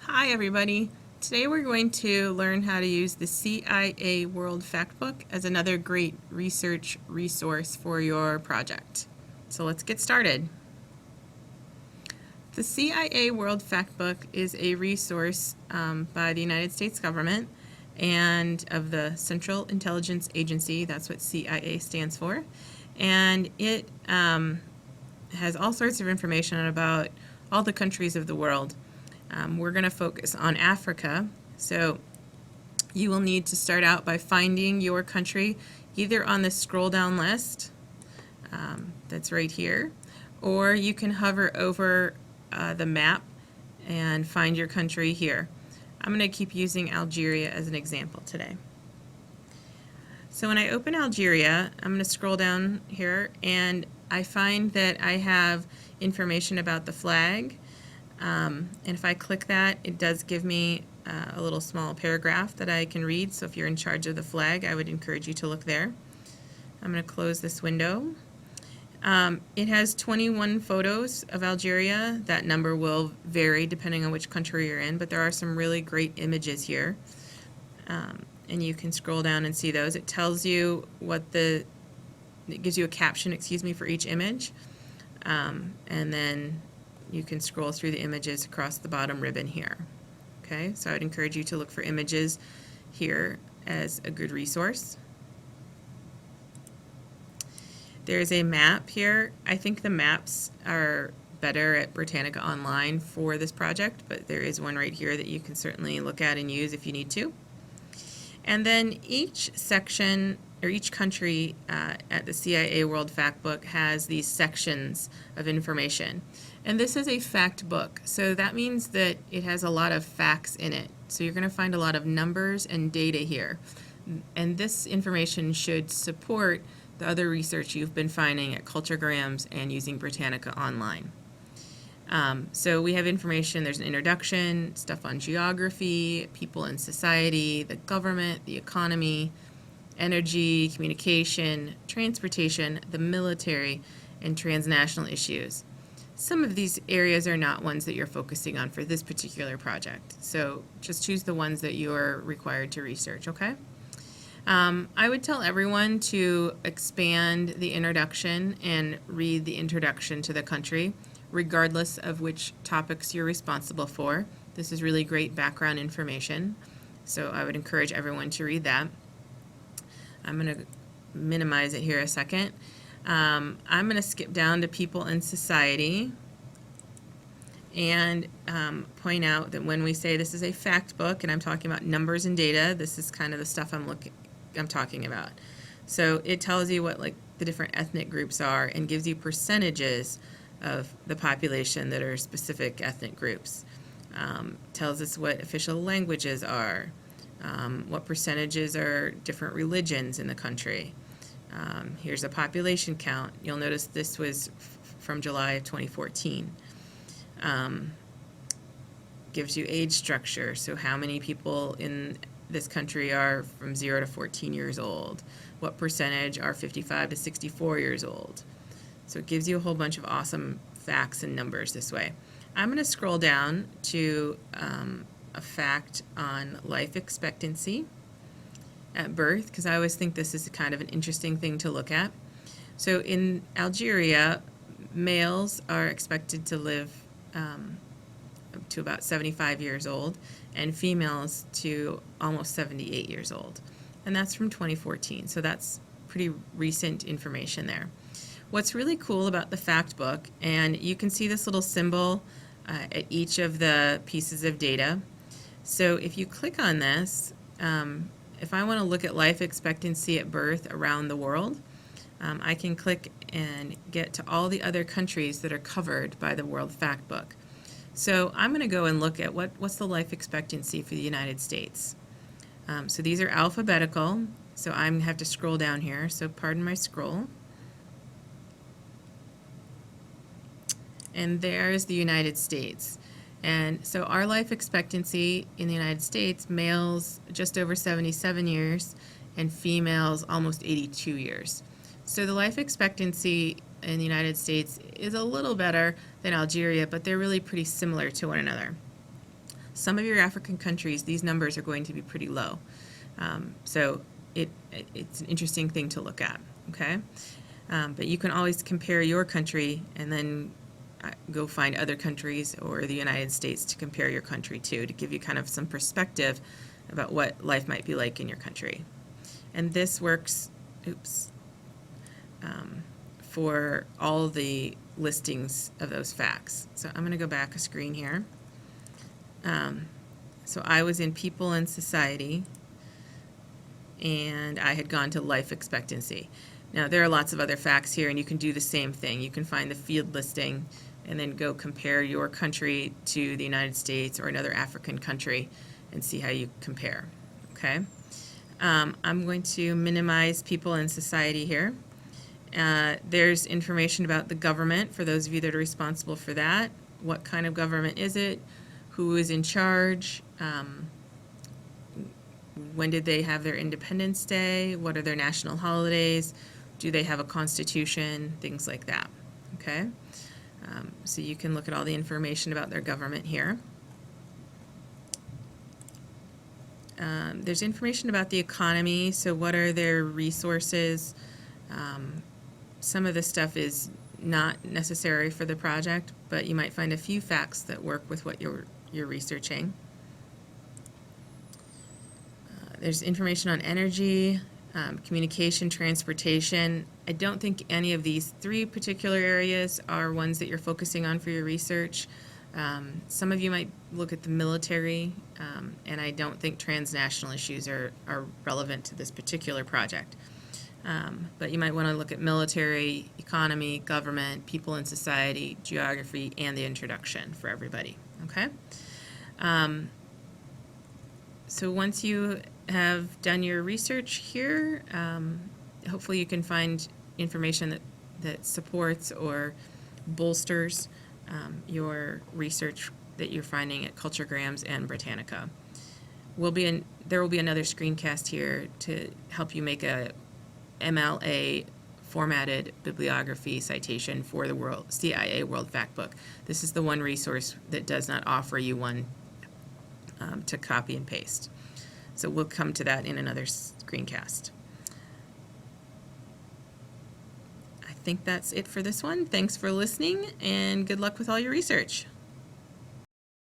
Hi everybody. Today we're going to learn how to use the CIA World Factbook as another great research resource for your project. So let's get started. The CIA World Factbook is a resource by the United States government and of the Central Intelligence Agency. That's what CIA stands for. And it has all sorts of information about all the countries of the world. We're going to focus on Africa, so you will need to start out by finding your country either on the scroll down list that's right here, or you can hover over the map and find your country here. I'm going to keep using Algeria as an example today. So when I open Algeria, I'm going to scroll down here and I find that I have information about the flag. And if I click that, it does give me a little small paragraph that I can read. So if you're in charge of the flag, I would encourage you to look there. I'm going to close this window. It has 21 photos of Algeria. That number will vary depending on which country you're in, but there are some really great images here. And you can scroll down and see those. It tells you it gives you a caption, excuse me, for each image. And then you can scroll through the images across the bottom ribbon here. Okay, so I would encourage you to look for images here as a good resource. There's a map here. I think the maps are better at Britannica Online for this project, but there is one right here that you can certainly look at and use if you need to. And then each section or each country at the CIA World Factbook has these sections of information. And this is a fact book, so that means that it has a lot of facts in it. So you're going to find a lot of numbers and data here. And this information should support the other research you've been finding at Culturegrams and using Britannica Online. So we have information, there's an introduction, stuff on geography, people and society, the government, the economy, energy, communication, transportation, the military, and transnational issues. Some of these areas are not ones that you're focusing on for this particular project, so just choose the ones that you're required to research, okay? I would tell everyone to expand the introduction and read the introduction to the country, regardless of which topics you're responsible for. This is really great background information, so I would encourage everyone to read that. I'm going to minimize it here a second. I'm going to skip down to people and society and point out that when we say this is a fact book and I'm talking about numbers and data, this is kind of the stuff I'm talking about. So it tells you what the different ethnic groups are and gives you percentages of the population that are specific ethnic groups. Tells us what official languages are, what percentages are different religions in the country. Here's a population count. You'll notice this was from July of 2014. Gives you age structure, so how many people in this country are from 0 to 14 years old. What percentage are 55 to 64 years old. So it gives you a whole bunch of awesome facts and numbers this way. I'm going to scroll down to a fact on life expectancy at birth, because I always think this is kind of an interesting thing to look at. So in Algeria, males are expected to live to about 75 years old, and females to almost 78 years old. And that's from 2014, so that's pretty recent information there. What's really cool about the fact book, and you can see this little symbol at each of the pieces of data. So if you click on this, if I want to look at life expectancy at birth around the world, I can click and get to all the other countries that are covered by the World Factbook. So I'm going to go and look at what's the life expectancy for the United States. So these are alphabetical, so I'm going to have to scroll down here, so pardon my scroll. And there's the United States. And so our life expectancy in the United States, males just over 77 years and females almost 82 years. So the life expectancy in the United States is a little better than Algeria, but they're really pretty similar to one another. Some of your African countries, these numbers are going to be pretty low. So it's an interesting thing to look at, okay? But you can always compare your country and then go find other countries or the United States to compare your country to give you kind of some perspective about what life might be like in your country. And this works, for all the listings of those facts. So I'm going to go back a screen here. So I was in People and Society, and I had gone to life expectancy. Now there are lots of other facts here, and you can do the same thing. You can find the field listing and then go compare your country to the United States or another African country and see how you compare, okay? I'm going to minimize People and Society here. There's information about the government for those of you that are responsible for that. What kind of government is it? Who is in charge? When did they have their Independence Day? What are their national holidays? Do they have a constitution? Things like that, okay? So you can look at all the information about their government here. There's information about the economy, so what are their resources? Some of this stuff is not necessary for the project, but you might find a few facts that work with what you're researching. There's information on energy, communication, transportation. I don't think any of these three particular areas are ones that you're focusing on for your research. Some of you might look at the military, and I don't think transnational issues are relevant to this particular project. But you might want to look at military, economy, government, people and society, geography, and the introduction for everybody, okay? So once you have done your research here, hopefully you can find information that supports or bolsters your research that you're finding at Culturegrams and Britannica. There will be another screencast here to help you make a MLA formatted bibliography citation for the CIA World Factbook. This is the one resource that does not offer you one to copy and paste. So we'll come to that in another screencast. I think that's it for this one. Thanks for listening, and good luck with all your research.